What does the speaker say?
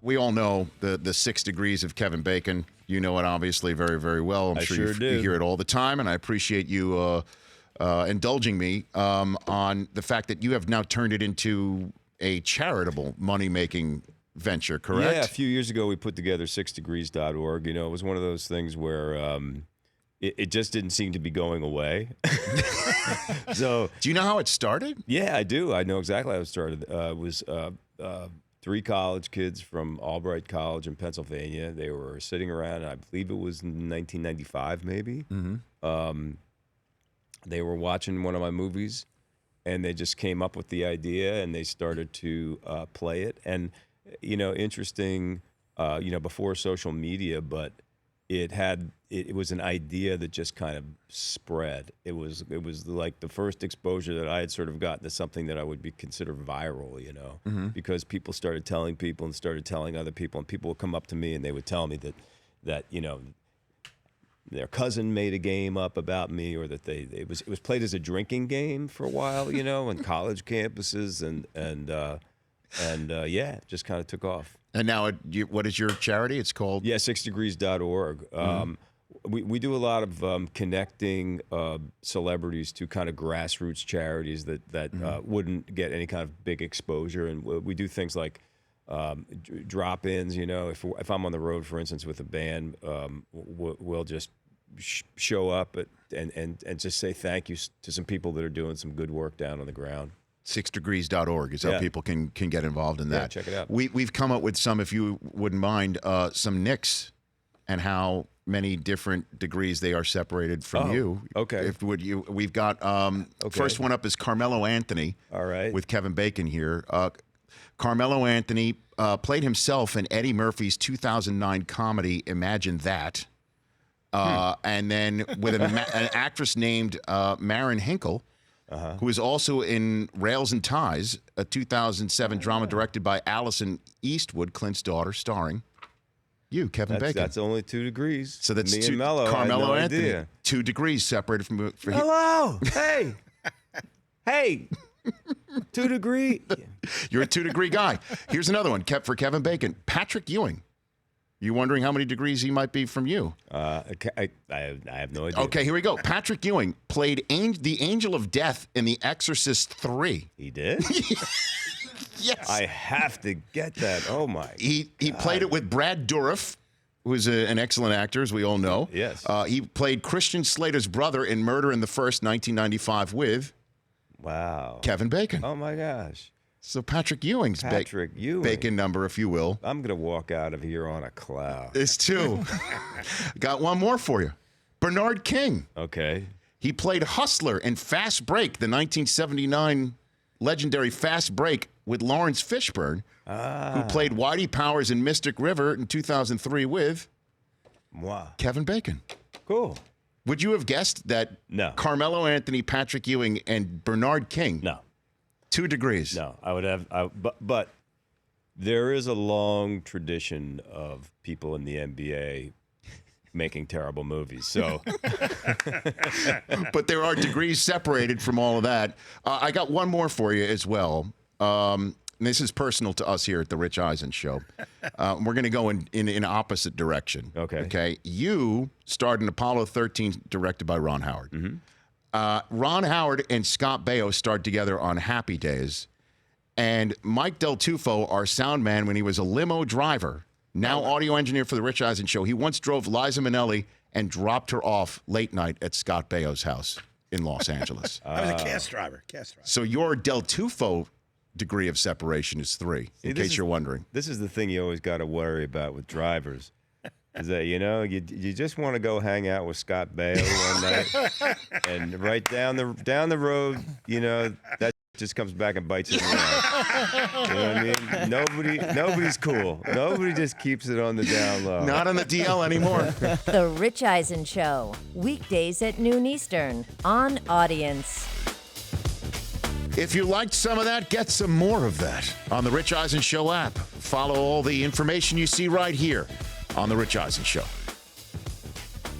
we all know the 6 degrees of Kevin Bacon. You know it obviously very, very well. I'm sure you hear it all the time, and I appreciate you indulging me on the fact that you have now turned it into a charitable money-making venture, correct? Yeah, a few years ago we put together 6degrees.org. You know, it was one of those things where it just didn't seem to be going away. So, do you know how it started? Yeah, I do. I know exactly how it started. It was 3 college kids from Albright College in Pennsylvania. They were sitting around, I believe it was in 1995 maybe. Mm-hmm. They were watching one of my movies, and they just came up with the idea, and they started to play it. And, you know, interesting, before social media, but it was an idea that just kind of spread. It was like the first exposure that I had sort of gotten to something that I would be considered viral, you know, mm-hmm. because people started telling people and started telling other people, and people would come up to me and they would tell me that you know, their cousin made a game up about me, or that it was played as a drinking game for a while, you know, on college campuses, and yeah, it just kind of took off. And now, what is your charity? It's called? Yeah, 6degrees.org. Mm-hmm. We do a lot of connecting celebrities to kind of grassroots charities that mm-hmm. Wouldn't get any kind of big exposure. And we do things like drop-ins, you know. If I'm on the road, for instance, with a band, we'll just show up and just say thank you to some people that are doing some good work down on the ground. 6degrees.org is how people can get involved in that. Yeah, check it out. We've come up with some, if you wouldn't mind, some Knicks and how many different degrees they are separated from you. Okay. We've got first one up is Carmelo Anthony. All right. With Kevin Bacon here. Carmelo Anthony played himself in Eddie Murphy's 2009 comedy Imagine That. And then with an actress named Maren Hinkle. Uh-huh. Who is also in Rails and Ties, a 2007 drama directed by Allison Eastwood, Clint's daughter, starring you, Kevin Bacon. That's only 2 degrees. So that's me and Mello. Carmelo Anthony. Idea. 2 degrees separated from. Hello, hey, hey, 2 degree. You're a 2-degree guy. Here's another one, kept for Kevin Bacon. Patrick Ewing. You wondering how many degrees he might be from you? I have no idea. Okay, here we go. Patrick Ewing played the Angel of Death in The Exorcist 3. He did? Yes. I have to get that. Oh, my He played it with Brad Dourif, who is an excellent actor, as we all know. Yes. He played Christian Slater's brother in Murder in the First, 1995 with Kevin Bacon. Oh, my gosh. So Patrick Ewing's Bacon number, if you will. I'm going to walk out of here on a cloud. It's 2. Got one more for you. Bernard King. Okay. He played Hustler in Fast Break, the 1979 legendary Fast Break with Lawrence Fishburne, who played Whitey Powers in Mystic River in 2003 with Kevin Bacon. Cool. Would you have guessed that Carmelo Anthony, Patrick Ewing, and Bernard King? No. 2 degrees. No, I would have. But there is a long tradition of people in the NBA making terrible movies. So, but there are degrees separated from all of that. I got one more for you as well. And this is personal to us here at the Rich Eisen Show. We're going to go in opposite direction. Okay. Okay. You starred in Apollo 13, directed by Ron Howard. Mm-hmm. Ron Howard and Scott Baio starred together on Happy Days. And Mike Del Tufo, our sound man, when he was a limo driver, now audio engineer for the Rich Eisen Show, he once drove Liza Minnelli and dropped her off late night at Scott Baio's house in Los Angeles. I was a cast driver. So your Del Tufo degree of separation is 3, in case you're wondering. This is the thing you always got to worry about with drivers. Is that, you know, you just want to go hang out with Scott Baio one night, and right down the road, you know, that just comes back and bites you in the ass. You know what I mean? Nobody's cool. Nobody just keeps it on the down low. Not on the DL anymore. The Rich Eisen Show, weekdays at noon Eastern on Audience. If you liked some of that, get some more of that on the Rich Eisen Show app. Follow all the information you see right here on the Rich Eisen Show.